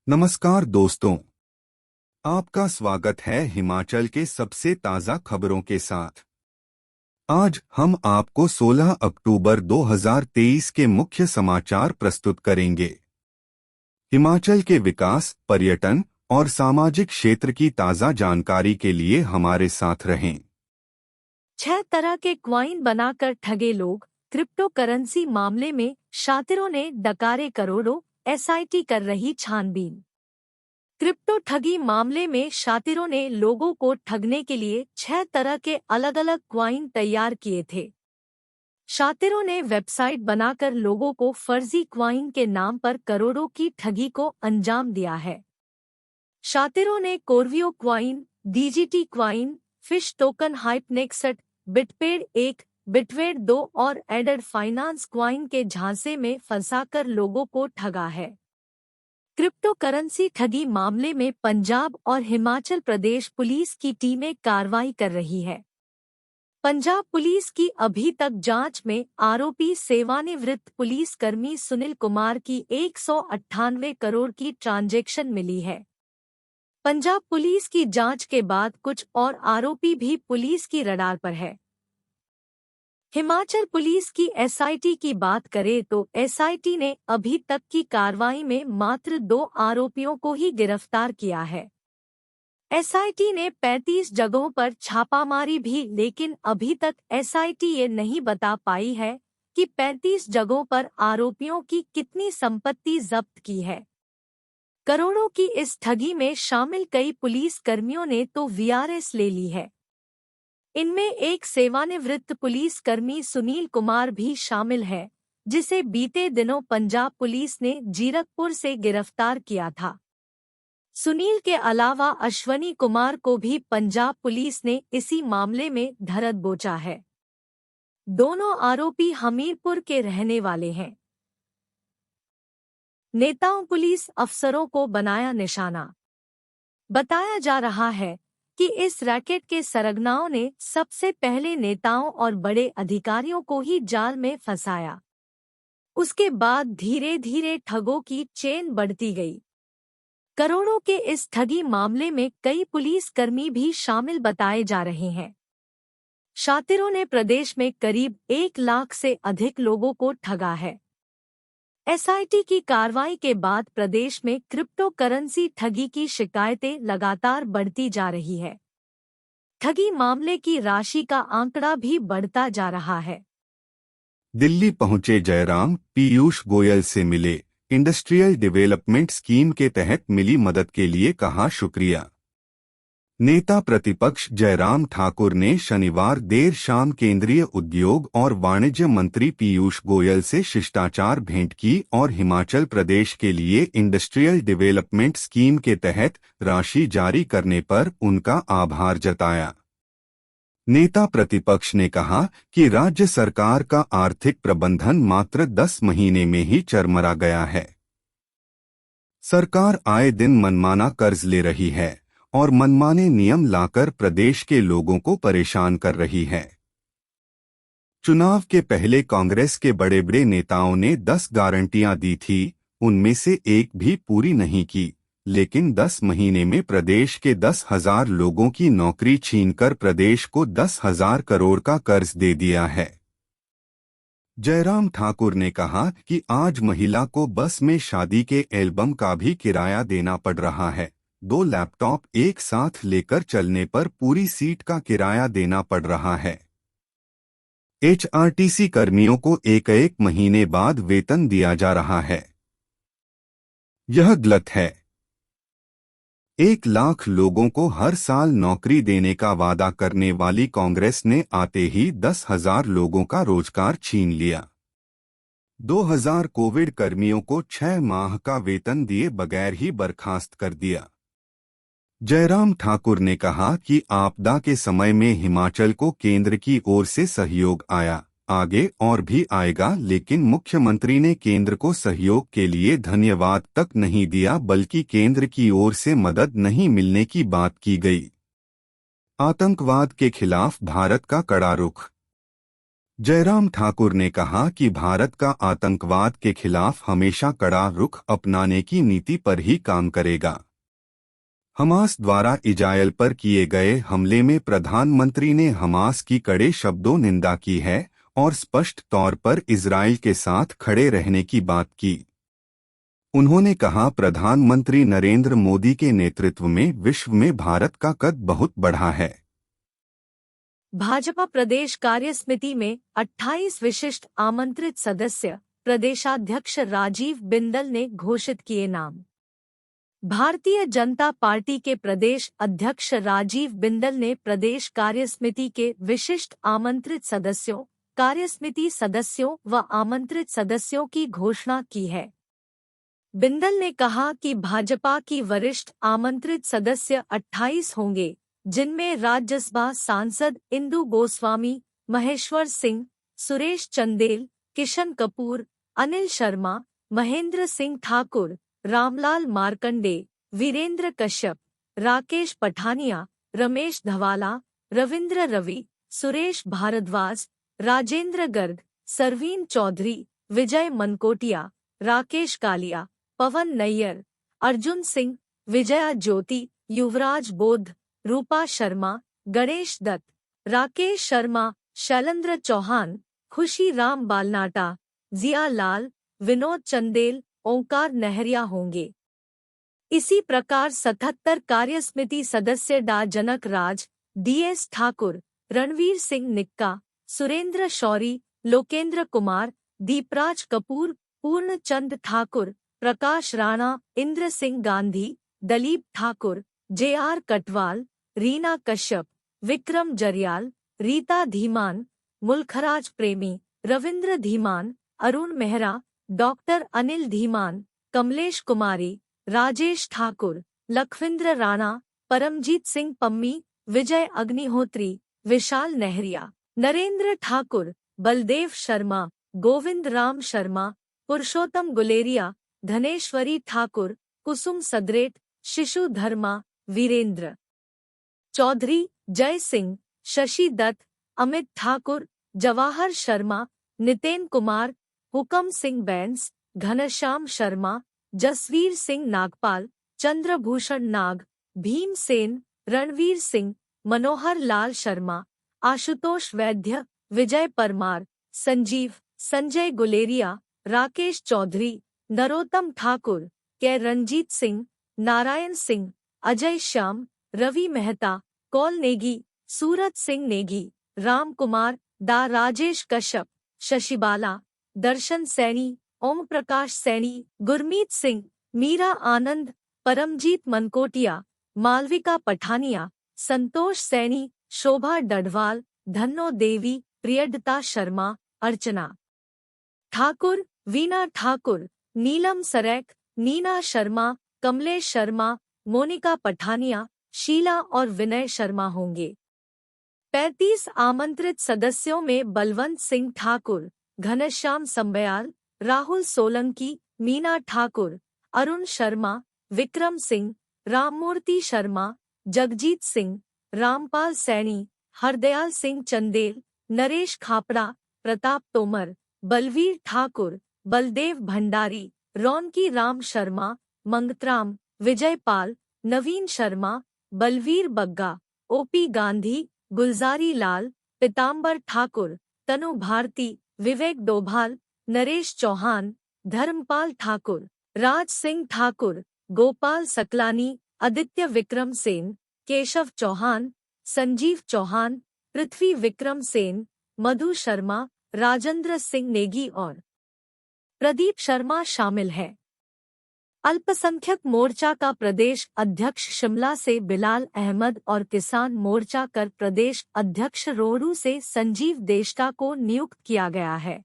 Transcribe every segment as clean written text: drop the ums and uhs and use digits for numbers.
नमस्कार दोस्तों, आपका स्वागत है हिमाचल के सबसे ताज़ा खबरों के साथ। आज हम आपको 16 अक्टूबर 2023 के मुख्य समाचार प्रस्तुत करेंगे। हिमाचल के विकास, पर्यटन और सामाजिक क्षेत्र की ताज़ा जानकारी के लिए हमारे साथ रहें। 6 तरह के क्वाइन बनाकर ठगे लोग। क्रिप्टो करेंसी मामले में शातिरों ने डकारे करोड़ों, एसआईटी कर रही छानबीन। क्रिप्टो ठगी मामले में शातिरों ने लोगों को ठगने के लिए 6 तरह के अलग अलग क्वाइन तैयार किए थे। शातिरों ने वेबसाइट बनाकर लोगों को फर्जी क्वाइन के नाम पर करोड़ों की ठगी को अंजाम दिया है। शातिरों ने कोरवियो coin, DGT coin, fish token हाइपनेक्सट, बिटपेड 1, बिटवेड 2 और एडेड फाइनेंस क्वाइन के झांसे में फंसाकर लोगों को ठगा है। क्रिप्टो करेंसी ठगी मामले में पंजाब और हिमाचल प्रदेश पुलिस की टीमें कार्रवाई कर रही है। पंजाब पुलिस की अभी तक जांच में आरोपी सेवानिवृत्त पुलिसकर्मी सुनील कुमार की 198 करोड़ की ट्रांजैक्शन मिली है। पंजाब पुलिस की जांच के बाद कुछ और आरोपी भी पुलिस की रडार पर है। हिमाचल पुलिस की एसआईटी की बात करें तो एसआईटी ने अभी तक की कार्रवाई में मात्र 2 आरोपियों को ही गिरफ्तार किया है। एसआईटी ने 35 जगहों पर छापामारी भी, लेकिन अभी तक एसआईटी ये नहीं बता पाई है कि 35 जगहों पर आरोपियों की कितनी संपत्ति जब्त की है। करोड़ों की इस ठगी में शामिल कई पुलिस कर्मियों ने तो वीआरएस ले ली है। इनमें एक सेवानिवृत्त पुलिसकर्मी सुनील कुमार भी शामिल है, जिसे बीते दिनों पंजाब पुलिस ने जीरकपुर से गिरफ्तार किया था। सुनील के अलावा अश्वनी कुमार को भी पंजाब पुलिस ने इसी मामले में धर दबोचा है। दोनों आरोपी हमीरपुर के रहने वाले हैं। नेताओं पुलिस अफसरों को बनाया निशाना। बताया जा रहा है कि इस रैकेट के सरगनाओं ने सबसे पहले नेताओं और बड़े अधिकारियों को ही जाल में फंसाया। उसके बाद धीरे धीरे ठगों की चेन बढ़ती गई। करोड़ों के इस ठगी मामले में कई पुलिसकर्मी भी शामिल बताए जा रहे हैं। शातिरों ने प्रदेश में करीब 1 लाख से अधिक लोगों को ठगा है। एसआईटी की कार्रवाई के बाद प्रदेश में क्रिप्टो करेंसी ठगी की शिकायतें लगातार बढ़ती जा रही है। ठगी मामले की राशि का आंकड़ा भी बढ़ता जा रहा है। दिल्ली पहुंचे जयराम, पीयूष गोयल से मिले। इंडस्ट्रियल डेवलपमेंट स्कीम के तहत मिली मदद के लिए कहा शुक्रिया। नेता प्रतिपक्ष जयराम ठाकुर ने शनिवार देर शाम केंद्रीय उद्योग और वाणिज्य मंत्री पीयूष गोयल से शिष्टाचार भेंट की और हिमाचल प्रदेश के लिए इंडस्ट्रियल डेवलपमेंट स्कीम के तहत राशि जारी करने पर उनका आभार जताया। नेता प्रतिपक्ष ने कहा कि राज्य सरकार का आर्थिक प्रबंधन मात्र 10 महीने में ही चरमरा गया है। सरकार आए दिन मनमाना कर्ज ले रही है और मनमाने नियम लाकर प्रदेश के लोगों को परेशान कर रही है। चुनाव के पहले कांग्रेस के बड़े बड़े नेताओं ने 10 गारंटियां दी थी, उनमें से एक भी पूरी नहीं की, लेकिन 10 महीने में प्रदेश के 10,000 लोगों की नौकरी छीनकर प्रदेश को 10,000 करोड़ का कर्ज दे दिया है। जयराम ठाकुर ने कहा कि आज महिला को बस में शादी के एल्बम का भी किराया देना पड़ रहा है। 2 लैपटॉप एक साथ लेकर चलने पर पूरी सीट का किराया देना पड़ रहा है। एचआरटीसी कर्मियों को एक महीने बाद वेतन दिया जा रहा है। यह गलत है। 1 लाख लोगों को हर साल नौकरी देने का वादा करने वाली कांग्रेस ने आते ही 10,000 लोगों का रोजगार छीन लिया। 2,000 कोविड कर्मियों को 6 माह का वेतन दिए बगैर ही बर्खास्त कर दिया। जयराम ठाकुर ने कहा कि आपदा के समय में हिमाचल को केंद्र की ओर से सहयोग आया, आगे और भी आएगा, लेकिन मुख्यमंत्री ने केंद्र को सहयोग के लिए धन्यवाद तक नहीं दिया, बल्कि केंद्र की ओर से मदद नहीं मिलने की बात की गई। आतंकवाद के खिलाफ भारत का कड़ा रुख। जयराम ठाकुर ने कहा कि भारत का आतंकवाद के खिलाफ हमेशा कड़ा रुख अपनाने की नीति पर ही काम करेगा। हमास द्वारा इजरायल पर किए गए हमले में प्रधानमंत्री ने हमास की कड़े शब्दों निंदा की है और स्पष्ट तौर पर इजरायल के साथ खड़े रहने की बात की। उन्होंने कहा, प्रधानमंत्री नरेंद्र मोदी के नेतृत्व में विश्व में भारत का कद बहुत बढ़ा है। भाजपा प्रदेश कार्यसमिति में 28 विशिष्ट आमंत्रित सदस्य प्रदेशाध्यक्ष राजीव बिंदल ने घोषित किए नाम। भारतीय जनता पार्टी के प्रदेश अध्यक्ष राजीव बिंदल ने प्रदेश कार्यसमिति के विशिष्ट आमंत्रित सदस्यों, कार्यसमिति सदस्यों व आमंत्रित सदस्यों की घोषणा की है। बिंदल ने कहा कि भाजपा की वरिष्ठ आमंत्रित सदस्य 28 होंगे, जिनमें राज्यसभा सांसद इंदु गोस्वामी, महेश्वर सिंह, सुरेश चंदेल, किशन कपूर, अनिल शर्मा, महेंद्र सिंह ठाकुर, रामलाल मार्कंडे, वीरेंद्र कश्यप, राकेश पठानिया, रमेश धवाला, रविंद्र रवि, सुरेश भारद्वाज, राजेंद्र गर्ग, सरवीन चौधरी, विजय मनकोटिया, राकेश कालिया, पवन नैयर, अर्जुन सिंह, विजया ज्योति, युवराज बोध, रूपा शर्मा, गणेश दत्त, राकेश शर्मा, शैलेंद्र चौहान, खुशी राम बालनाटा, जिया लाल, विनोद चंदेल, ओंकार नहरिया होंगे। इसी प्रकार 77 कार्यसमिति सदस्य डा जनक राज, DS ठाकुर, रणवीर सिंह निक्का, सुरेंद्र शौरी, लोकेंद्र कुमार, दीपराज कपूर, पूर्णचंद ठाकुर, प्रकाश राणा, इंद्र सिंह गांधी, दलीप ठाकुर, JR कटवाल, रीना कश्यप, विक्रम जरियाल, रीता धीमान, मुल्खराज प्रेमी, रविंद्र धीमान, अरुण मेहरा, डॉक्टर अनिल धीमान, कमलेश कुमारी, राजेश ठाकुर, लखविंद्र राणा, परमजीत सिंह पम्मी, विजय अग्निहोत्री, विशाल नहरिया, नरेंद्र ठाकुर, बलदेव शर्मा, गोविंद राम शर्मा, पुरुषोत्तम गुलेरिया, धनेश्वरी ठाकुर, कुसुम सदरेट, शिशु धर्मा, वीरेंद्र चौधरी, जय सिंह, शशि दत्त, अमित ठाकुर, जवाहर शर्मा, नितेन कुमार, हुकम सिंह बैंस, घनश्याम शर्मा, जसवीर सिंह नागपाल, चंद्रभूषण नाग, भीम सेन, रणवीर सिंह, मनोहर लाल शर्मा, आशुतोष वैद्य, विजय परमार, संजीव, संजय गुलेरिया, राकेश चौधरी, नरोत्तम ठाकुर, के रंजीत सिंह, नारायण सिंह, अजय श्याम, रवि मेहता, कौल नेगी, सूरत सिंह नेगी, राम कुमार, डा राजेश कश्यप, शशिबाला, दर्शन सैनी, ओम प्रकाश सैनी, गुरमीत सिंह, मीरा आनंद, परमजीत मनकोटिया, मालविका पठानिया, संतोष सैनी, शोभा डडवाल, धन्नो देवी, प्रियडता शर्मा, अर्चना ठाकुर, वीना ठाकुर, नीलम सरेख, नीना शर्मा, कमलेश शर्मा, मोनिका पठानिया, शीला और विनय शर्मा होंगे। 35 आमंत्रित सदस्यों में बलवंत सिंह ठाकुर, घनश्याम संबयाल, राहुल सोलंकी, मीना ठाकुर, अरुण शर्मा, विक्रम सिंह, राममूर्ति शर्मा, जगजीत सिंह, रामपाल सैनी, हरदयाल सिंह चंदेल, नरेश खापड़ा, प्रताप तोमर, बलवीर ठाकुर, बलदेव भंडारी, रौनकी राम शर्मा, मंगतराम, विजय पाल, नवीन शर्मा, बलवीर बग्गा, OP गांधी, गुलजारी लाल, पीताम्बर ठाकुर, तनु भारती, विवेक डोभाल, नरेश चौहान, धर्मपाल ठाकुर, राज सिंह ठाकुर, गोपाल सकलानी, आदित्य विक्रम सेन, केशव चौहान, संजीव चौहान, पृथ्वी विक्रम सेन, मधु शर्मा, राजेंद्र सिंह नेगी और प्रदीप शर्मा शामिल है। अल्पसंख्यक मोर्चा का प्रदेश अध्यक्ष शिमला से बिलाल अहमद और किसान मोर्चा कर प्रदेश अध्यक्ष रोहडू से संजीव देष्टा को नियुक्त किया गया है।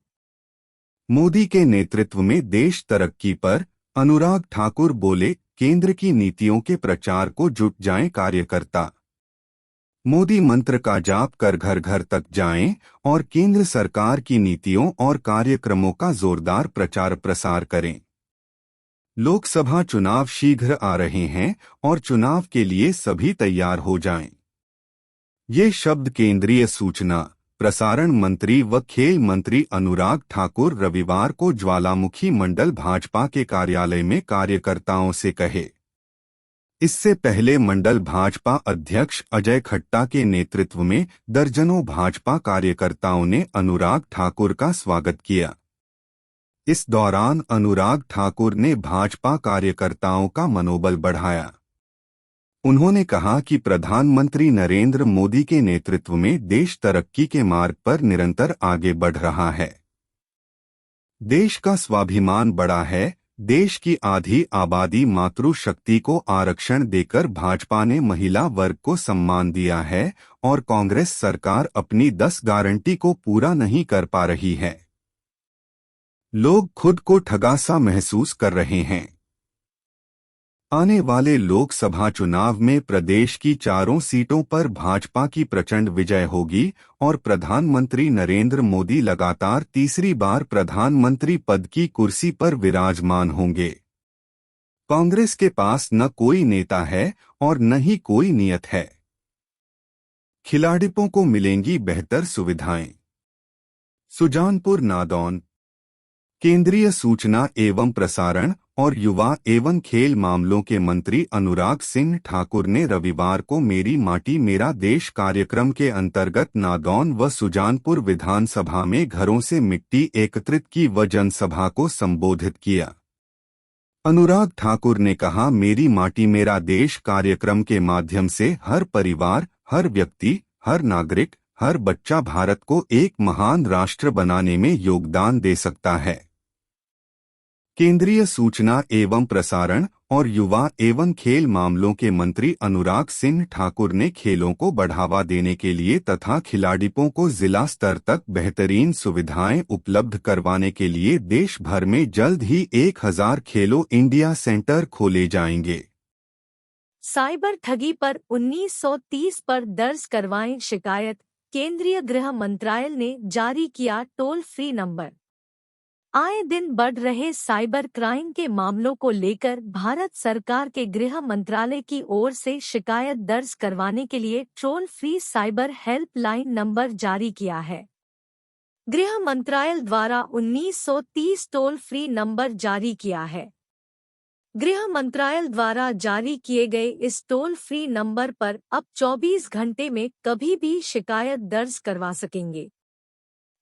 मोदी के नेतृत्व में देश तरक्की पर, अनुराग ठाकुर बोले, केंद्र की नीतियों के प्रचार को जुट जाएं कार्यकर्ता। मोदी मंत्र का जाप कर घर घर तक जाएं और केंद्र सरकार की नीतियों और कार्यक्रमों का जोरदार प्रचार प्रसार करें। लोकसभा चुनाव शीघ्र आ रहे हैं और चुनाव के लिए सभी तैयार हो जाएं। ये शब्द केंद्रीय सूचना, प्रसारण मंत्री व खेल मंत्री अनुराग ठाकुर रविवार को ज्वालामुखी मंडल भाजपा के कार्यालय में कार्यकर्ताओं से कहे। इससे पहले मंडल भाजपा अध्यक्ष अजय खट्टा के नेतृत्व में दर्जनों भाजपा कार्यकर्ताओं ने अनुराग ठाकुर का स्वागत किया। इस दौरान अनुराग ठाकुर ने भाजपा कार्यकर्ताओं का मनोबल बढ़ाया। उन्होंने कहा कि प्रधानमंत्री नरेंद्र मोदी के नेतृत्व में देश तरक्की के मार्ग पर निरंतर आगे बढ़ रहा है। देश का स्वाभिमान बढ़ा है। देश की आधी आबादी मातृशक्ति को आरक्षण देकर भाजपा ने महिला वर्ग को सम्मान दिया है और कांग्रेस सरकार अपनी 10 गारंटी को पूरा नहीं कर पा रही है। लोग खुद को ठगा सा महसूस कर रहे हैं। आने वाले लोकसभा चुनाव में प्रदेश की 4 सीटों पर भाजपा की प्रचंड विजय होगी और प्रधानमंत्री नरेंद्र मोदी लगातार तीसरी बार प्रधानमंत्री पद की कुर्सी पर विराजमान होंगे। कांग्रेस के पास न कोई नेता है और न ही कोई नियत है। खिलाड़ियों को मिलेंगी बेहतर सुविधाएं। सुजानपुर नादौन। केंद्रीय सूचना एवं प्रसारण और युवा एवं खेल मामलों के मंत्री अनुराग सिंह ठाकुर ने रविवार को मेरी माटी मेरा देश कार्यक्रम के अंतर्गत नादौन व सुजानपुर विधानसभा में घरों से मिट्टी एकत्रित की व जनसभा को संबोधित किया। अनुराग ठाकुर ने कहा, मेरी माटी मेरा देश कार्यक्रम के माध्यम से हर परिवार, हर व्यक्ति, हर नागरिक, हर बच्चा भारत को एक महान राष्ट्र बनाने में योगदान दे सकता है। केंद्रीय सूचना एवं प्रसारण और युवा एवं खेल मामलों के मंत्री अनुराग सिंह ठाकुर ने खेलों को बढ़ावा देने के लिए तथा खिलाड़ियों को जिला स्तर तक बेहतरीन सुविधाएं उपलब्ध करवाने के लिए देश भर में जल्द ही 1000 खेलो इंडिया सेंटर खोले जाएंगे। साइबर ठगी पर 1930 पर दर्ज करवाएं शिकायत। केंद्रीय गृह मंत्रालय ने जारी किया टोल फ्री नंबर। आए दिन बढ़ रहे साइबर क्राइम के मामलों को लेकर भारत सरकार के गृह मंत्रालय की ओर से शिकायत दर्ज करवाने के लिए toll free cyber helpline number जारी किया है। गृह मंत्रालय द्वारा 1930 टोल फ्री नंबर जारी किया है। गृह मंत्रालय द्वारा जारी किए गए इस टोल फ्री नंबर पर अब 24 घंटे में कभी भी शिकायत दर्ज करवा सकेंगे।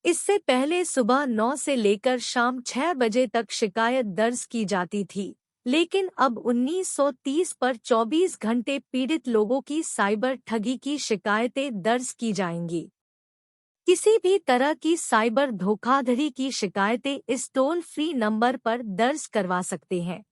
इससे पहले सुबह 9 से लेकर शाम 6 बजे तक शिकायत दर्ज की जाती थी, लेकिन अब 1930 पर 24 घंटे पीड़ित लोगों की साइबर ठगी की शिकायतें दर्ज की जाएंगी। किसी भी तरह की साइबर धोखाधड़ी की शिकायतें इस टोल फ्री नंबर पर दर्ज करवा सकते हैं।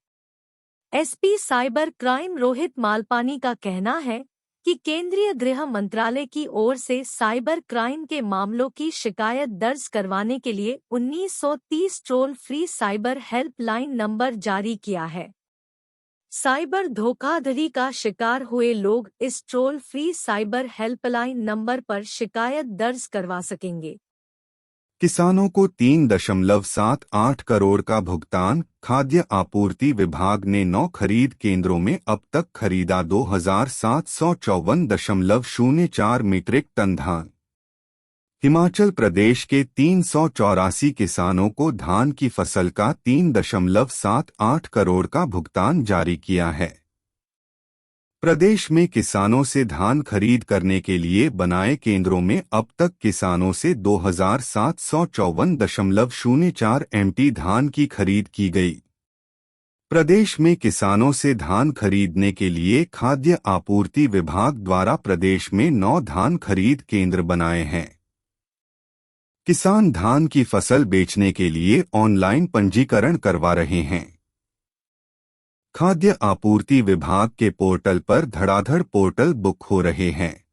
SP cyber crime Rohit Malpani का कहना है कि केंद्रीय गृह मंत्रालय की ओर से साइबर क्राइम के मामलों की शिकायत दर्ज करवाने के लिए 1930 toll free cyber helpline number जारी किया है। साइबर धोखाधड़ी का शिकार हुए लोग इस toll free cyber helpline number पर शिकायत दर्ज करवा सकेंगे। किसानों को 3.78 करोड़ का भुगतान। खाद्य आपूर्ति विभाग ने 9 खरीद केंद्रों में अब तक खरीदा 2754.04 मीट्रिक टन धान। हिमाचल प्रदेश के 384 किसानों को धान की फसल का 3.78 करोड़ का भुगतान जारी किया है। प्रदेश में किसानों से धान खरीद करने के लिए बनाए केंद्रों में अब तक किसानों से 2754.04 MT धान की खरीद की गई। प्रदेश में किसानों से धान खरीदने के लिए खाद्य आपूर्ति विभाग द्वारा प्रदेश में 9 धान खरीद केंद्र बनाए हैं। किसान धान की फसल बेचने के लिए ऑनलाइन पंजीकरण करवा रहे हैं। खाद्य आपूर्ति विभाग के पोर्टल पर धड़ाधड़ पोर्टल बुक हो रहे हैं।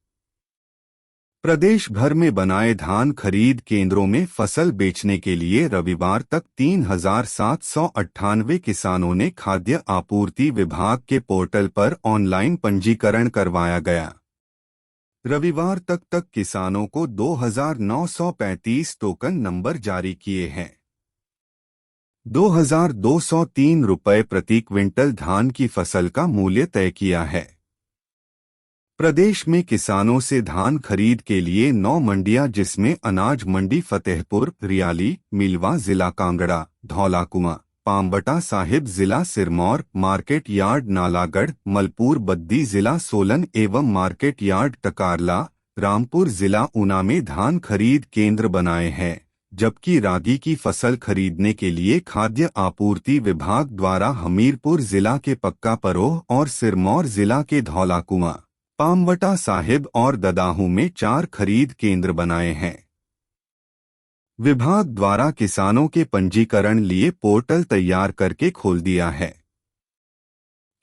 प्रदेश भर में बनाए धान खरीद केंद्रों में फसल बेचने के लिए रविवार तक 3798 किसानों ने खाद्य आपूर्ति विभाग के पोर्टल पर ऑनलाइन पंजीकरण करवाया गया। रविवार तक किसानों को 2935 टोकन नंबर जारी किए हैं। 2203 रुपये प्रति क्विंटल धान की फसल का मूल्य तय किया है। प्रदेश में किसानों से धान खरीद के लिए 9 मंडियां, जिसमें अनाज मंडी फतेहपुर, रियाली, मिलवा जिला कांगड़ा, धौलाकुआं, पांबटा साहिब जिला सिरमौर, मार्केट यार्ड नालागढ़, मलपुर बद्दी जिला सोलन एवं मार्केट यार्ड टकारला, रामपुर जिला ऊना में धान खरीद केंद्र बनाए हैं, जबकि रागी की फसल खरीदने के लिए खाद्य आपूर्ति विभाग द्वारा हमीरपुर जिला के पक्का परोह और सिरमौर जिला के धौलाकुआं, पांबटा साहिब और ददाहू में 4 खरीद केंद्र बनाए हैं। विभाग द्वारा किसानों के पंजीकरण लिए पोर्टल तैयार करके खोल दिया है।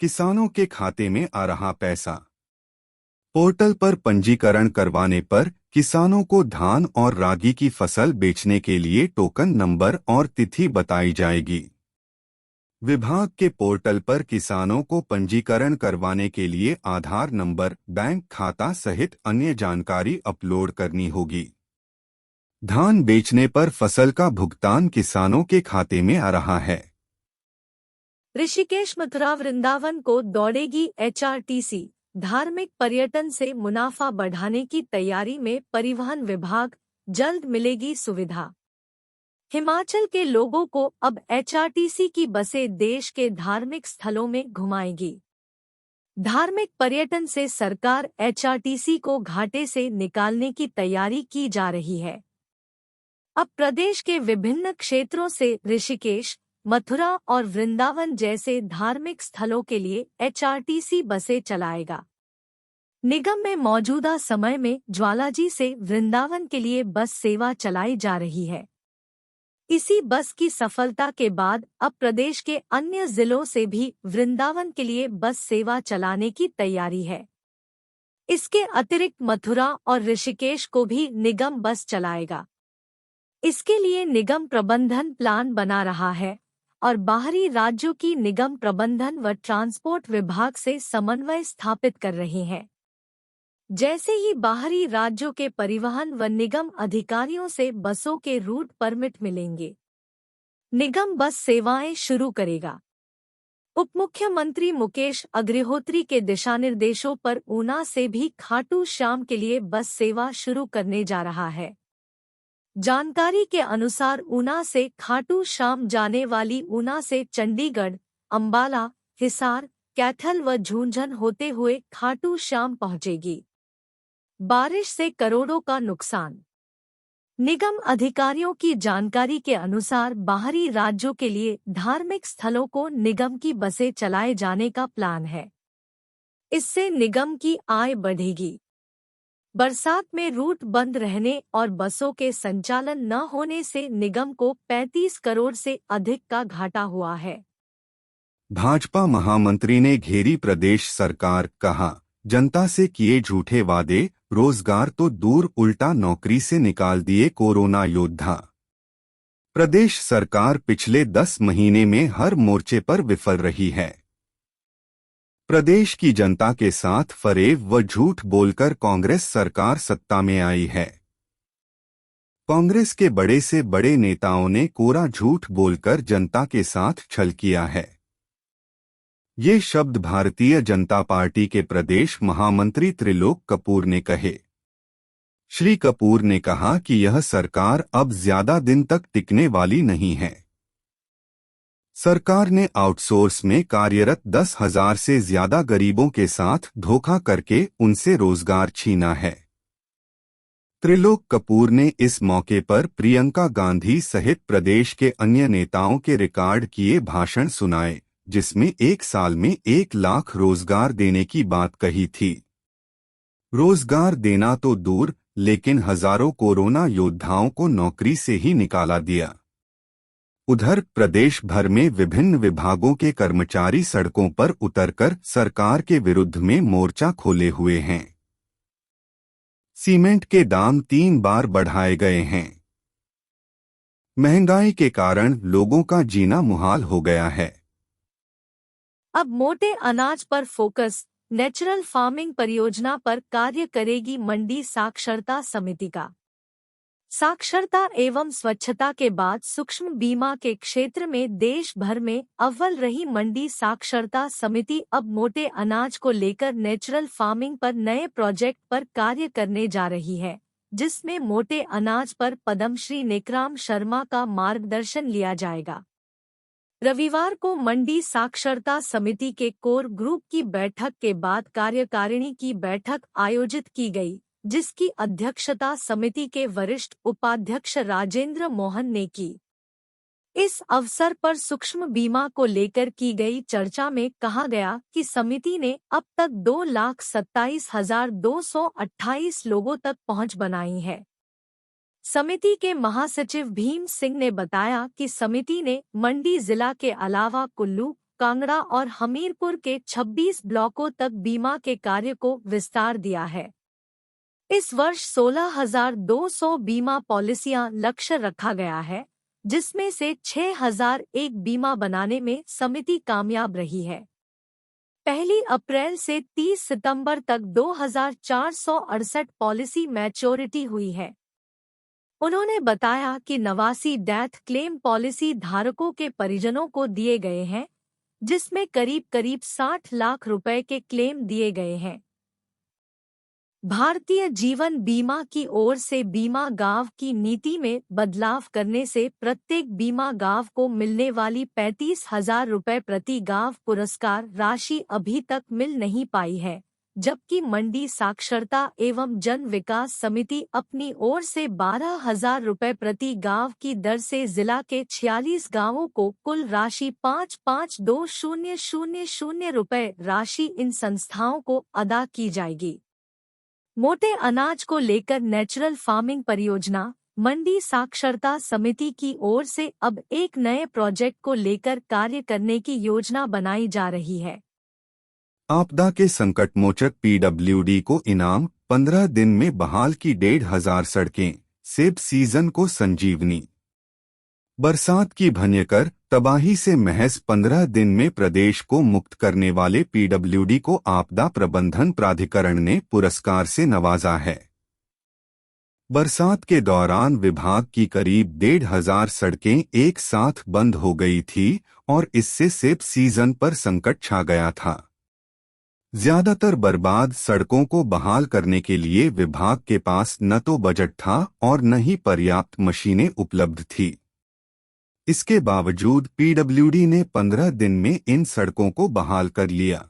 किसानों के खाते में आ रहा पैसा। पोर्टल पर पंजीकरण करवाने पर किसानों को धान और रागी की फसल बेचने के लिए टोकन नंबर और तिथि बताई जाएगी। विभाग के पोर्टल पर किसानों को पंजीकरण करवाने के लिए आधार नंबर, बैंक खाता सहित अन्य जानकारी अपलोड करनी होगी। धान बेचने पर फसल का भुगतान किसानों के खाते में आ रहा है। ऋषिकेश मथुरा वृंदावन को दौड़ेगी एचआरटीसी। धार्मिक पर्यटन से मुनाफा बढ़ाने की तैयारी में परिवहन विभाग, जल्द मिलेगी सुविधा। हिमाचल के लोगों को अब एचआरटीसी की बसें देश के धार्मिक स्थलों में घुमाएगी। धार्मिक पर्यटन से सरकार एचआरटीसी को घाटे से निकालने की तैयारी की जा रही है। अब प्रदेश के विभिन्न क्षेत्रों से ऋषिकेश, मथुरा और वृंदावन जैसे धार्मिक स्थलों के लिए एचआरटीसी बसें चलाएगा। निगम में मौजूदा समय में ज्वालाजी से वृंदावन के लिए बस सेवा चलाई जा रही है। इसी बस की सफलता के बाद अब प्रदेश के अन्य जिलों से भी वृंदावन के लिए बस सेवा चलाने की तैयारी है। इसके अतिरिक्त मथुरा और ऋषिकेश को भी निगम बस चलाएगा। इसके लिए निगम प्रबंधन प्लान बना रहा है और बाहरी राज्यों की निगम प्रबंधन व ट्रांसपोर्ट विभाग से समन्वय स्थापित कर रहे हैं। जैसे ही बाहरी राज्यों के परिवहन व निगम अधिकारियों से बसों के रूट परमिट मिलेंगे, निगम बस सेवाएं शुरू करेगा। उप मुख्यमंत्री मुकेश अग्निहोत्री के दिशानिर्देशों पर ऊना से भी खाटू श्याम के लिए बस सेवा शुरू करने जा रहा है। जानकारी के अनुसार ऊना से खाटू श्याम जाने वाली ऊना से चंडीगढ़, अंबाला, हिसार, कैथल व झुंझुनू होते हुए खाटू श्याम पहुंचेगी। बारिश से करोड़ों का नुकसान। निगम अधिकारियों की जानकारी के अनुसार बाहरी राज्यों के लिए धार्मिक स्थलों को निगम की बसें चलाए जाने का प्लान है। इससे निगम की आय बढ़ेगी। बरसात में रूट बंद रहने और बसों के संचालन न होने से निगम को 35 करोड़ से अधिक का घाटा हुआ है। भाजपा महामंत्री ने घेरी प्रदेश सरकार, कहा जनता से किए झूठे वादे, रोजगार तो दूर उल्टा नौकरी से निकाल दिए कोरोना योद्धा। प्रदेश सरकार पिछले 10 महीने में हर मोर्चे पर विफल रही है। प्रदेश की जनता के साथ फरेब व झूठ बोलकर कांग्रेस सरकार सत्ता में आई है। कांग्रेस के बड़े से बड़े नेताओं ने कोरा झूठ बोलकर जनता के साथ छल किया है। ये शब्द भारतीय जनता पार्टी के प्रदेश महामंत्री त्रिलोक कपूर ने कहे। श्री कपूर ने कहा कि यह सरकार अब ज्यादा दिन तक टिकने वाली नहीं है। सरकार ने आउटसोर्स में कार्यरत 10,000 से ज्यादा गरीबों के साथ धोखा करके उनसे रोजगार छीना है। त्रिलोक कपूर ने इस मौके पर प्रियंका गांधी सहित प्रदेश के अन्य नेताओं के रिकॉर्ड किए भाषण सुनाए, जिसमें 1 साल में 1 लाख रोजगार देने की बात कही थी। रोजगार देना तो दूर, लेकिन हजारों कोरोना योद्धाओं को नौकरी से ही निकाला दिया। उधर प्रदेश भर में विभिन्न विभागों के कर्मचारी सड़कों पर उतरकर सरकार के विरुद्ध में मोर्चा खोले हुए हैं। सीमेंट के दाम 3 बार बढ़ाए गए हैं। महंगाई के कारण लोगों का जीना मुहाल हो गया है। अब मोटे अनाज पर फोकस, नेचुरल फार्मिंग परियोजना पर कार्य करेगी मंडी साक्षरता समिति का। साक्षरता एवं स्वच्छता के बाद सूक्ष्म बीमा के क्षेत्र में देश भर में अव्वल रही मंडी साक्षरता समिति अब मोटे अनाज को लेकर नेचुरल फार्मिंग पर नए प्रोजेक्ट पर कार्य करने जा रही है, जिसमें मोटे अनाज पर पद्मश्री नेकराम शर्मा का मार्गदर्शन लिया जाएगा। रविवार को मंडी साक्षरता समिति के कोर ग्रुप की बैठक के बाद कार्यकारिणी की बैठक आयोजित की गई, जिसकी अध्यक्षता समिति के वरिष्ठ उपाध्यक्ष राजेंद्र मोहन ने की। इस अवसर पर सूक्ष्म बीमा को लेकर की गई चर्चा में कहा गया कि समिति ने अब तक 2,27,228 लोगों तक पहुंच बनाई है। समिति के महासचिव भीम सिंह ने बताया कि समिति ने मंडी जिला के अलावा कुल्लू, कांगड़ा और हमीरपुर के 26 ब्लॉकों तक बीमा के कार्य को विस्तार दिया है। इस वर्ष 16,200 बीमा पॉलिसियां लक्ष्य रखा गया है, जिसमें से 6,001 बीमा बनाने में समिति कामयाब रही है। 1 अप्रैल से 30 सितंबर तक 2,468 पॉलिसी मैच्योरिटी हुई है। उन्होंने बताया कि 89 डेथ क्लेम पॉलिसी धारकों के परिजनों को दिए गए हैं, जिसमें करीब 60 लाख रुपए के क्लेम दिए गए हैं। भारतीय जीवन बीमा की ओर से बीमा गांव की नीति में बदलाव करने से प्रत्येक बीमा गांव को मिलने वाली 35,000 रुपए प्रति गांव पुरस्कार राशि अभी तक मिल नहीं पाई है, जबकि मंडी साक्षरता एवं जन विकास समिति अपनी ओर से 12,000 रुपए प्रति गांव की दर से जिला के 46 गांवों को कुल राशि 5,520,000 रुपए राशि इन संस्थाओं को अदा की जाएगी। मोटे अनाज को लेकर नेचुरल फार्मिंग परियोजना मंडी साक्षरता समिति की ओर से अब एक नए प्रोजेक्ट को लेकर कार्य करने की योजना बनाई जा रही है। आपदा के संकटमोचक पीडब्ल्यूडी को इनाम, 15 दिन में बहाल की 1,500 सड़कें, सेब सीजन को संजीवनी। बरसात की भयंकर तबाही से महज 15 दिन में प्रदेश को मुक्त करने वाले पीडब्ल्यूडी को आपदा प्रबंधन प्राधिकरण ने पुरस्कार से नवाजा है। बरसात के दौरान विभाग की करीब 1,500 सड़कें एक साथ बंद हो गई थी और इससे सेब सीजन पर संकट छा गया था। ज्यादातर बर्बाद सड़कों को बहाल करने के लिए विभाग के पास न तो बजट था और न ही पर्याप्त मशीनें उपलब्ध थी। इसके बावजूद पीडब्ल्यूडी ने 15 दिन में इन सड़कों को बहाल कर लिया।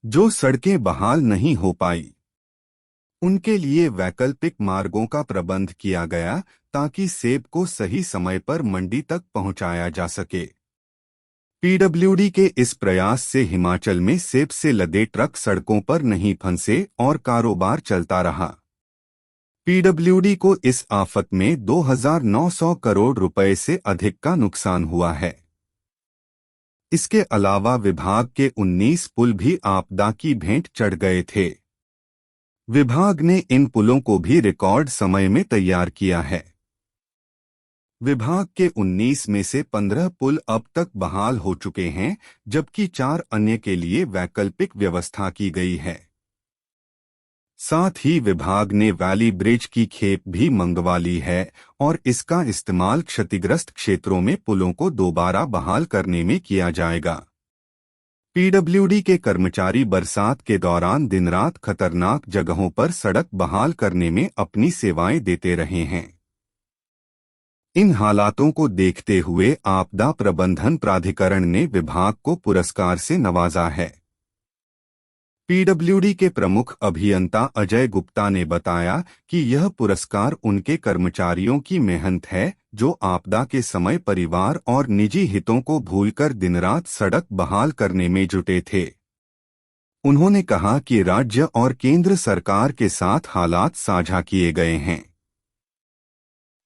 जो सड़कें बहाल नहीं हो पाई, उनके लिए वैकल्पिक मार्गों का प्रबंध किया गया ताकि सेब को सही समय पर मंडी तक पहुंचाया जा सके। पीडब्ल्यूडी के इस प्रयास से हिमाचल में सेब से लदे ट्रक सड़कों पर नहीं फंसे और कारोबार चलता रहा। पीडब्ल्यूडी को इस आफत में 2,900 करोड़ रुपए से अधिक का नुकसान हुआ है। इसके अलावा विभाग के 19 पुल भी आपदा की भेंट चढ़ गए थे। विभाग ने इन पुलों को भी रिकॉर्ड समय में तैयार किया है। विभाग के 19 में से 15 पुल अब तक बहाल हो चुके हैं, जबकि 4 अन्य के लिए वैकल्पिक व्यवस्था की गई है। साथ ही विभाग ने वैली ब्रिज की खेप भी मंगवा ली है और इसका इस्तेमाल क्षतिग्रस्त क्षेत्रों में पुलों को दोबारा बहाल करने में किया जाएगा। पीडब्ल्यूडी के कर्मचारी बरसात के दौरान दिन रात खतरनाक जगहों पर सड़क बहाल करने में अपनी सेवाएं देते रहे हैं। इन हालातों को देखते हुए आपदा प्रबंधन प्राधिकरण ने विभाग को पुरस्कार से नवाजा है। पीडब्ल्यूडी के प्रमुख अभियंता अजय गुप्ता ने बताया कि यह पुरस्कार उनके कर्मचारियों की मेहनत है, जो आपदा के समय परिवार और निजी हितों को भूलकर दिन रात सड़क बहाल करने में जुटे थे। उन्होंने कहा कि राज्य और केंद्र सरकार के साथ हालात साझा किए गए हैं।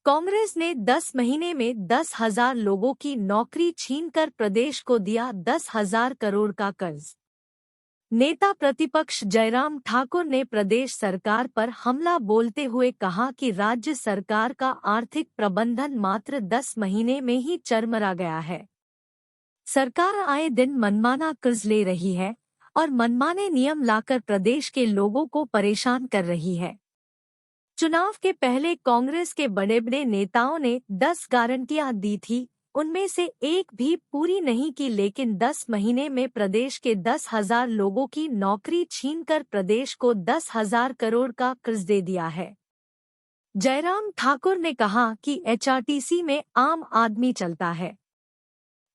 कांग्रेस ने 10 महीने में 10,000 लोगों की नौकरी छीनकर प्रदेश को दिया 10,000 करोड़ का कर्ज। नेता प्रतिपक्ष जयराम ठाकुर ने प्रदेश सरकार पर हमला बोलते हुए कहा कि राज्य सरकार का आर्थिक प्रबंधन मात्र 10 महीने में ही चरमरा गया है। सरकार आए दिन मनमाना कर्ज ले रही है और मनमाने नियम लाकर प्रदेश के लोगों को परेशान कर रही है। चुनाव के पहले कांग्रेस के बड़े बड़े नेताओं ने 10 गारंटियां दी थी, उनमें से एक भी पूरी नहीं की, लेकिन 10 महीने में प्रदेश के 10,000 लोगों की नौकरी छीनकर प्रदेश को 10,000 करोड़ का कर्ज दे दिया है। जयराम ठाकुर ने कहा कि एचआरटीसी में आम आदमी चलता है।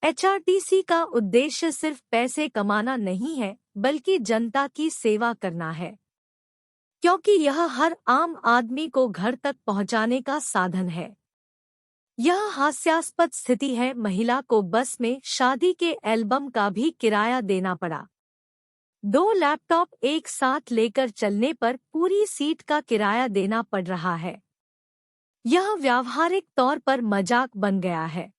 एचआरटीसी का उद्देश्य सिर्फ पैसे कमाना नहीं है, बल्कि जनता की सेवा करना है, क्योंकि यह हर आम आदमी को घर तक पहुंचाने का साधन है। यह हास्यास्पद स्थिति है, महिला को बस में शादी के एल्बम का भी किराया देना पड़ा। 2 लैपटॉप एक साथ लेकर चलने पर पूरी सीट का किराया देना पड़ रहा है। यह व्यावहारिक तौर पर मजाक बन गया है।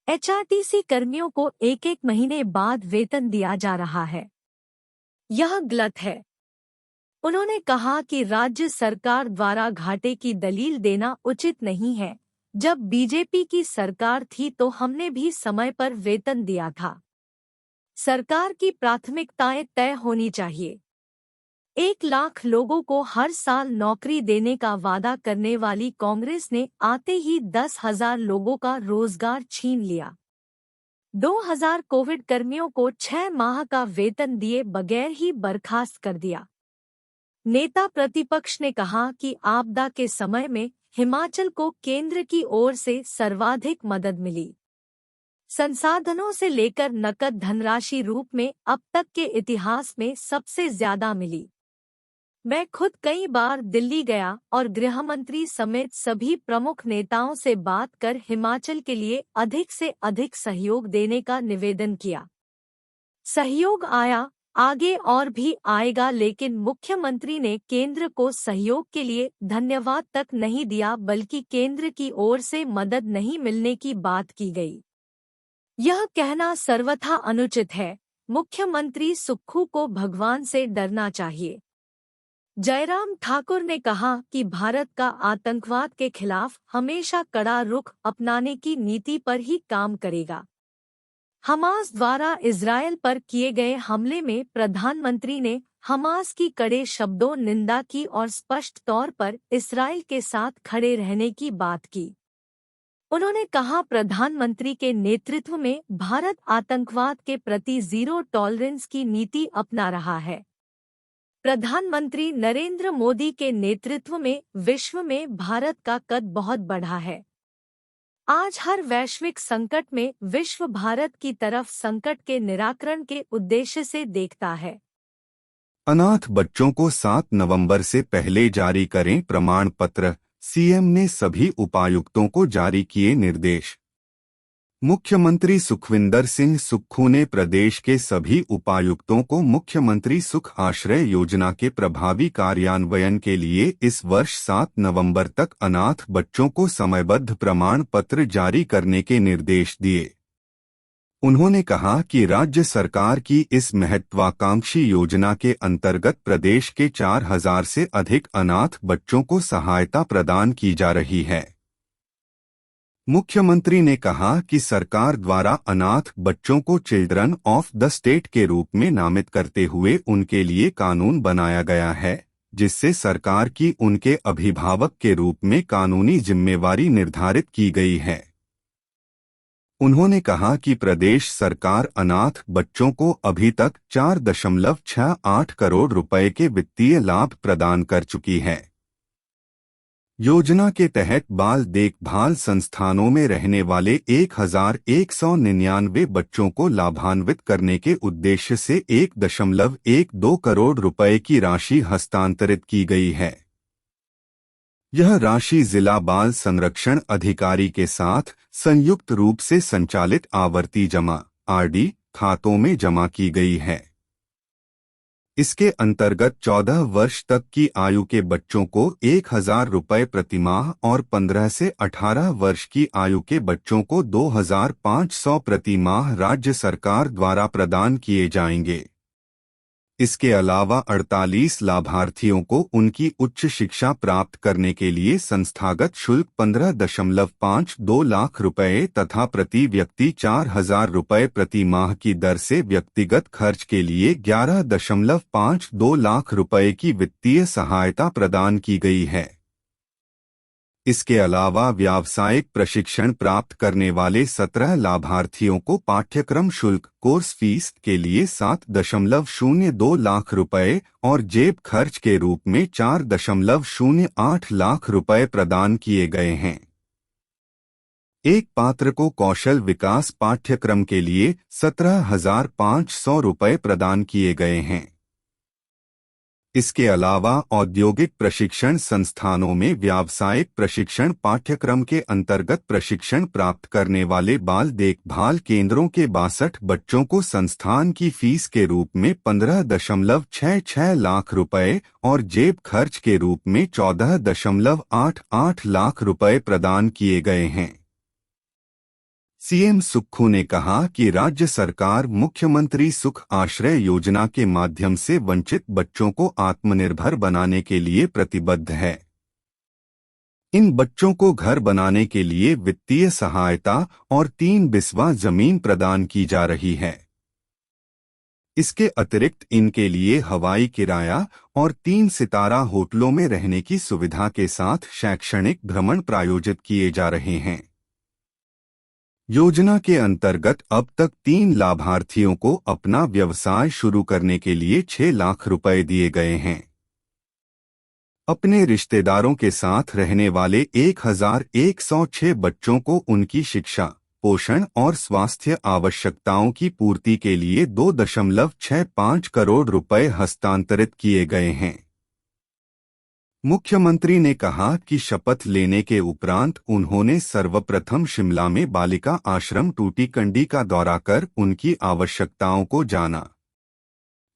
एचआरटीसी कर्मियों को एक महीने बाद वेतन दिया जा रहा है। यह गलत है। उन्होंने कहा कि राज्य सरकार द्वारा घाटे की दलील देना उचित नहीं है। जब बीजेपी की सरकार थी तो हमने भी समय पर वेतन दिया था। सरकार की प्राथमिकताएं तय होनी चाहिए। 1 लाख लोगों को हर साल नौकरी देने का वादा करने वाली कांग्रेस ने आते ही 10,000 लोगों का रोजगार छीन लिया। 2,000 कोविड कर्मियों को 6 माह का वेतन दिए बगैर ही बर्खास्त कर दिया। नेता प्रतिपक्ष ने कहा कि आपदा के समय में हिमाचल को केंद्र की ओर से सर्वाधिक मदद मिली। संसाधनों से लेकर नकद धनराशि रूप में अब तक के इतिहास में सबसे ज्यादा मिली। मैं खुद कई बार दिल्ली गया और गृह मंत्री समेत सभी प्रमुख नेताओं से बात कर हिमाचल के लिए अधिक से अधिक सहयोग देने का निवेदन किया। सहयोग आया, आगे और भी आएगा, लेकिन मुख्यमंत्री ने केंद्र को सहयोग के लिए धन्यवाद तक नहीं दिया, बल्कि केंद्र की ओर से मदद नहीं मिलने की बात की गई। यह कहना सर्वथा अनुचित है। मुख्यमंत्री सुक्खू को भगवान से डरना चाहिए। जयराम ठाकुर ने कहा कि भारत का आतंकवाद के खिलाफ हमेशा कड़ा रुख अपनाने की नीति पर ही काम करेगा। हमास द्वारा इजरायल पर किए गए हमले में प्रधानमंत्री ने हमास की कड़े शब्दों निंदा की और स्पष्ट तौर पर इस्राएल के साथ खड़े रहने की बात की। उन्होंने कहा, प्रधानमंत्री के नेतृत्व में भारत आतंकवाद के प्रति जीरो टॉलरेंस की नीति अपना रहा है। प्रधानमंत्री नरेंद्र मोदी के नेतृत्व में विश्व में भारत का कद बहुत बढ़ा है। आज हर वैश्विक संकट में विश्व भारत की तरफ संकट के निराकरण के उद्देश्य से देखता है। अनाथ बच्चों को 7 नवंबर से पहले जारी करें प्रमाण पत्र, सीएम ने सभी उपायुक्तों को जारी किए निर्देश। मुख्यमंत्री सुखविंदर सिंह सुक्खू ने प्रदेश के सभी उपायुक्तों को मुख्यमंत्री सुख आश्रय योजना के प्रभावी कार्यान्वयन के लिए इस वर्ष 7 नवंबर तक अनाथ बच्चों को समयबद्ध प्रमाण पत्र जारी करने के निर्देश दिए। उन्होंने कहा कि राज्य सरकार की इस महत्वाकांक्षी योजना के अंतर्गत प्रदेश के 4,000 से अधिक अनाथ बच्चों को सहायता प्रदान की जा रही है। मुख्यमंत्री ने कहा कि सरकार द्वारा अनाथ बच्चों को चिल्ड्रन ऑफ द स्टेट के रूप में नामित करते हुए उनके लिए कानून बनाया गया है, जिससे सरकार की उनके अभिभावक के रूप में कानूनी जिम्मेवारी निर्धारित की गई है। उन्होंने कहा कि प्रदेश सरकार अनाथ बच्चों को अभी तक 4.68 करोड़ रुपए के वित्तीय लाभ प्रदान कर चुकी है। योजना के तहत बाल देखभाल संस्थानों में रहने वाले 1,199 बच्चों को लाभान्वित करने के उद्देश्य से 1.12 करोड़ रुपए की राशि हस्तांतरित की गई है। यह राशि जिला बाल संरक्षण अधिकारी के साथ संयुक्त रूप से संचालित आवर्ती जमा (आरडी) खातों में जमा की गई है। इसके अंतर्गत 14 वर्ष तक की आयु के बच्चों को 1,000 रुपये प्रतिमाह और 15 से 18 वर्ष की आयु के बच्चों को 2,500 प्रतिमाह राज्य सरकार द्वारा प्रदान किए जाएंगे। इसके अलावा 48 लाभार्थियों को उनकी उच्च शिक्षा प्राप्त करने के लिए संस्थागत शुल्क 15.52 लाख रुपए तथा प्रति व्यक्ति 4,000 रुपये प्रति माह की दर से व्यक्तिगत खर्च के लिए 11.52 लाख रुपए की वित्तीय सहायता प्रदान की गई है। इसके अलावा व्यावसायिक प्रशिक्षण प्राप्त करने वाले 17 लाभार्थियों को पाठ्यक्रम शुल्क कोर्स फीस के लिए 7.02 लाख रुपए और जेब खर्च के रूप में 4.08 लाख रुपए प्रदान किए गए हैं। एक पात्र को कौशल विकास पाठ्यक्रम के लिए 17,500 रुपए प्रदान किए गए हैं। इसके अलावा औद्योगिक प्रशिक्षण संस्थानों में व्यावसायिक प्रशिक्षण पाठ्यक्रम के अंतर्गत प्रशिक्षण प्राप्त करने वाले बाल देखभाल केंद्रों के 62 बच्चों को संस्थान की फीस के रूप में 15.66 लाख रुपए और जेब खर्च के रूप में 14.88 लाख रुपए प्रदान किए गए हैं। सीएम सुक्खू ने कहा कि राज्य सरकार मुख्यमंत्री सुख आश्रय योजना के माध्यम से वंचित बच्चों को आत्मनिर्भर बनाने के लिए प्रतिबद्ध है। इन बच्चों को घर बनाने के लिए वित्तीय सहायता और 3 बिस्वा जमीन प्रदान की जा रही है। इसके अतिरिक्त इनके लिए हवाई किराया और 3 सितारा होटलों में रहने की सुविधा के साथ शैक्षणिक भ्रमण प्रायोजित किए जा रहे हैं। योजना के अंतर्गत अब तक 3 लाभार्थियों को अपना व्यवसाय शुरू करने के लिए 6 लाख रुपए दिए गए हैं। अपने रिश्तेदारों के साथ रहने वाले 1106 बच्चों को उनकी शिक्षा, पोषण और स्वास्थ्य आवश्यकताओं की पूर्ति के लिए 2.65 करोड़ रुपए हस्तांतरित किए गए हैं। मुख्यमंत्री ने कहा कि शपथ लेने के उपरांत उन्होंने सर्वप्रथम शिमला में बालिका आश्रम टूटीकंडी का दौरा कर उनकी आवश्यकताओं को जाना।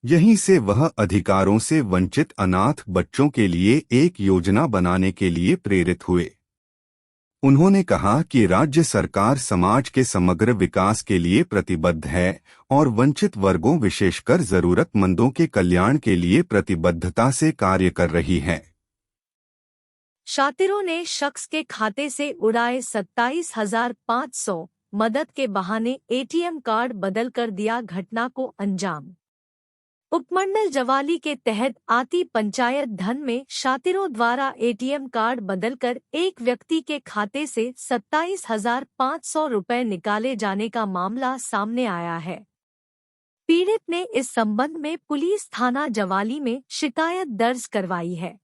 यहीं से वह अधिकारों से वंचित अनाथ बच्चों के लिए एक योजना बनाने के लिए प्रेरित हुए। उन्होंने कहा कि राज्य सरकार समाज के समग्र विकास के लिए प्रतिबद्ध है और वंचित वर्गों विशेषकर जरूरतमंदों के कल्याण के लिए प्रतिबद्धता से कार्य कर रही है। शातिरों ने शख्स के खाते से उड़ाए 27,500, मदद के बहाने एटीएम कार्ड बदलकर दिया घटना को अंजाम। उपमंडल जवाली के तहत आती पंचायत धन में शातिरों द्वारा एटीएम कार्ड बदलकर एक व्यक्ति के खाते से 27,500 रुपए निकाले जाने का मामला सामने आया है। पीड़ित ने इस संबंध में पुलिस थाना जवाली में शिकायत दर्ज करवाई है।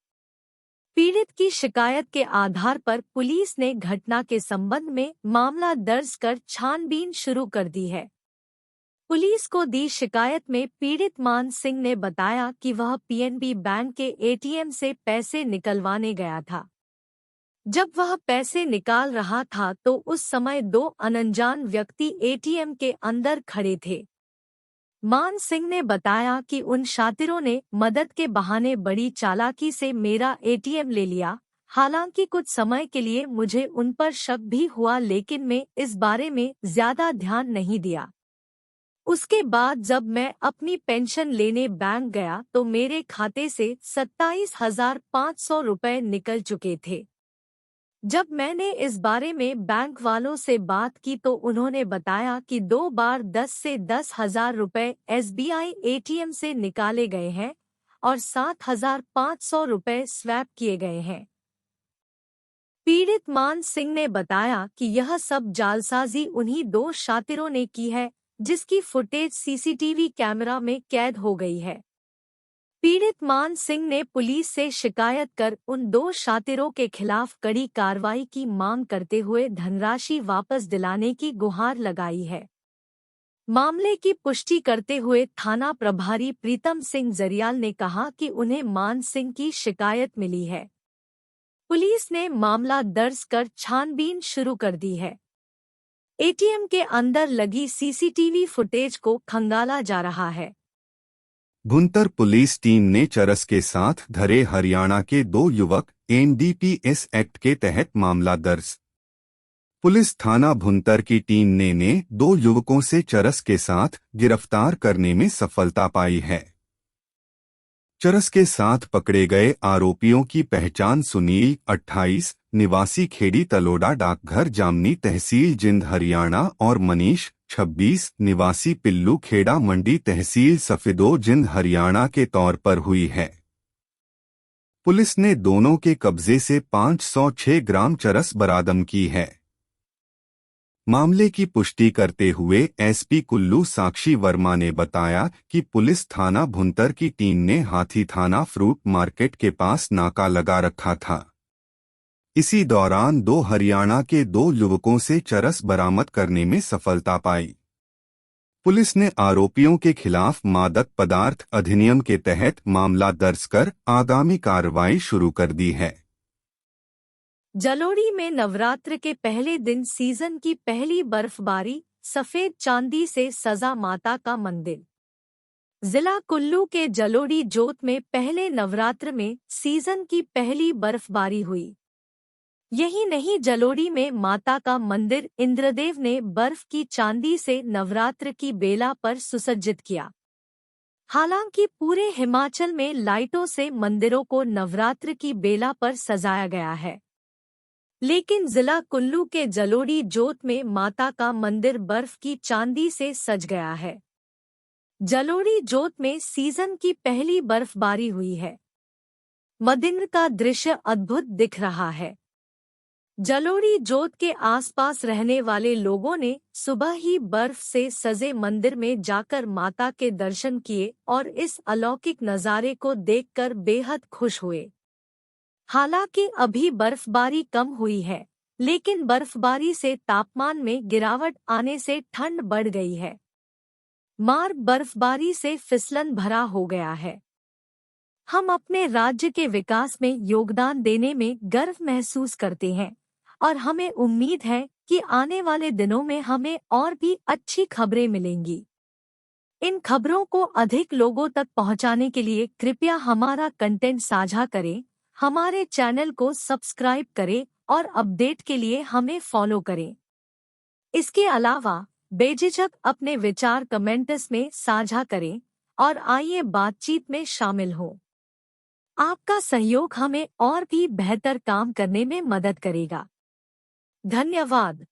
पीड़ित की शिकायत के आधार पर पुलिस ने घटना के संबंध में मामला दर्ज कर छानबीन शुरू कर दी है। पुलिस को दी शिकायत में पीड़ित मान सिंह ने बताया कि वह पीएनबी बैंक के एटीएम से पैसे निकलवाने गया था। जब वह पैसे निकाल रहा था तो उस समय 2 अनजान व्यक्ति एटीएम के अंदर खड़े थे। मान सिंह ने बताया कि उन शातिरों ने मदद के बहाने बड़ी चालाकी से मेरा एटीएम ले लिया। हालांकि कुछ समय के लिए मुझे उन पर शक भी हुआ, लेकिन मैं इस बारे में ज्यादा ध्यान नहीं दिया। उसके बाद जब मैं अपनी पेंशन लेने बैंक गया तो मेरे खाते से 27,500 रुपए निकल चुके थे। जब मैंने इस बारे में बैंक वालों से बात की तो उन्होंने बताया कि 2 बार 10 से 10,000 रुपए एसबीआई एटीएम से निकाले गए हैं और 7,500 रुपए स्वैप किए गए हैं। पीड़ित मान सिंह ने बताया कि यह सब जालसाजी उन्हीं 2 शातिरों ने की है, जिसकी फुटेज सीसीटीवी कैमरा में कैद हो गई है। पीड़ित मान सिंह ने पुलिस से शिकायत कर उन 2 शातिरों के खिलाफ कड़ी कार्रवाई की मांग करते हुए धनराशि वापस दिलाने की गुहार लगाई है। मामले की पुष्टि करते हुए थाना प्रभारी प्रीतम सिंह जरियाल ने कहा कि उन्हें मान सिंह की शिकायत मिली है। पुलिस ने मामला दर्ज कर छानबीन शुरू कर दी है। एटीएम के अंदर लगी सीसीटीवी फुटेज को खंगाला जा रहा है। भुंतर पुलिस टीम ने चरस के साथ धरे हरियाणा के 2 युवक, एनडीपीएस एक्ट के तहत मामला दर्ज। पुलिस थाना भुंतर की टीम ने 2 युवकों से चरस के साथ गिरफ्तार करने में सफलता पाई है। चरस के साथ पकड़े गए आरोपियों की पहचान सुनील 28 निवासी खेड़ी तलोड़ा डाकघर जामनी तहसील जिंद हरियाणा और मनीष 26 निवासी पिल्लू खेड़ा मंडी तहसील सफेदो जिंद हरियाणा के तौर पर हुई है। पुलिस ने दोनों के कब्जे से 506 ग्राम चरस बरामद की है। मामले की पुष्टि करते हुए एसपी कुल्लू साक्षी वर्मा ने बताया कि पुलिस थाना भुंतर की टीम ने हाथी थाना फ्रूट मार्केट के पास नाका लगा रखा था। इसी दौरान 2 हरियाणा के 2 युवकों से चरस बरामद करने में सफलता पाई। पुलिस ने आरोपियों के खिलाफ मादक पदार्थ अधिनियम के तहत मामला दर्ज कर आगामी कार्रवाई शुरू कर दी है। जलोड़ी में नवरात्र के पहले दिन सीजन की पहली बर्फबारी, सफेद चांदी से सजा माता का मंदिर। जिला कुल्लू के जलोड़ी जोत में पहले नवरात्र में सीजन की पहली बर्फबारी हुई। यही नहीं, जलोड़ी में माता का मंदिर इंद्रदेव ने बर्फ की चांदी से नवरात्र की बेला पर सुसज्जित किया। हालांकि पूरे हिमाचल में लाइटों से मंदिरों को नवरात्र की बेला पर सजाया गया है, लेकिन जिला कुल्लू के जलोड़ी जोत में माता का मंदिर बर्फ की चांदी से सज गया है। जलोड़ी जोत में सीजन की पहली बर्फबारी हुई है। मदिंद्र का दृश्य अद्भुत दिख रहा है। जलोड़ी जोत के आसपास रहने वाले लोगों ने सुबह ही बर्फ से सजे मंदिर में जाकर माता के दर्शन किए और इस अलौकिक नज़ारे को देखकर बेहद खुश हुए। हालांकि अभी बर्फबारी कम हुई है, लेकिन बर्फबारी से तापमान में गिरावट आने से ठंड बढ़ गई है। मार्ग बर्फबारी से फिसलन भरा हो गया है। हम अपने राज्य के विकास में योगदान देने में गर्व महसूस करते हैं और हमें उम्मीद है कि आने वाले दिनों में हमें और भी अच्छी खबरें मिलेंगी। इन खबरों को अधिक लोगों तक पहुंचाने के लिए कृपया हमारा कंटेंट साझा करें, हमारे चैनल को सब्सक्राइब करें और अपडेट के लिए हमें फॉलो करें। इसके अलावा बेझिझक अपने विचार कमेंट्स में साझा करें और आइए बातचीत में शामिल हों। आपका सहयोग हमें और भी बेहतर काम करने में मदद करेगा। धन्यवाद।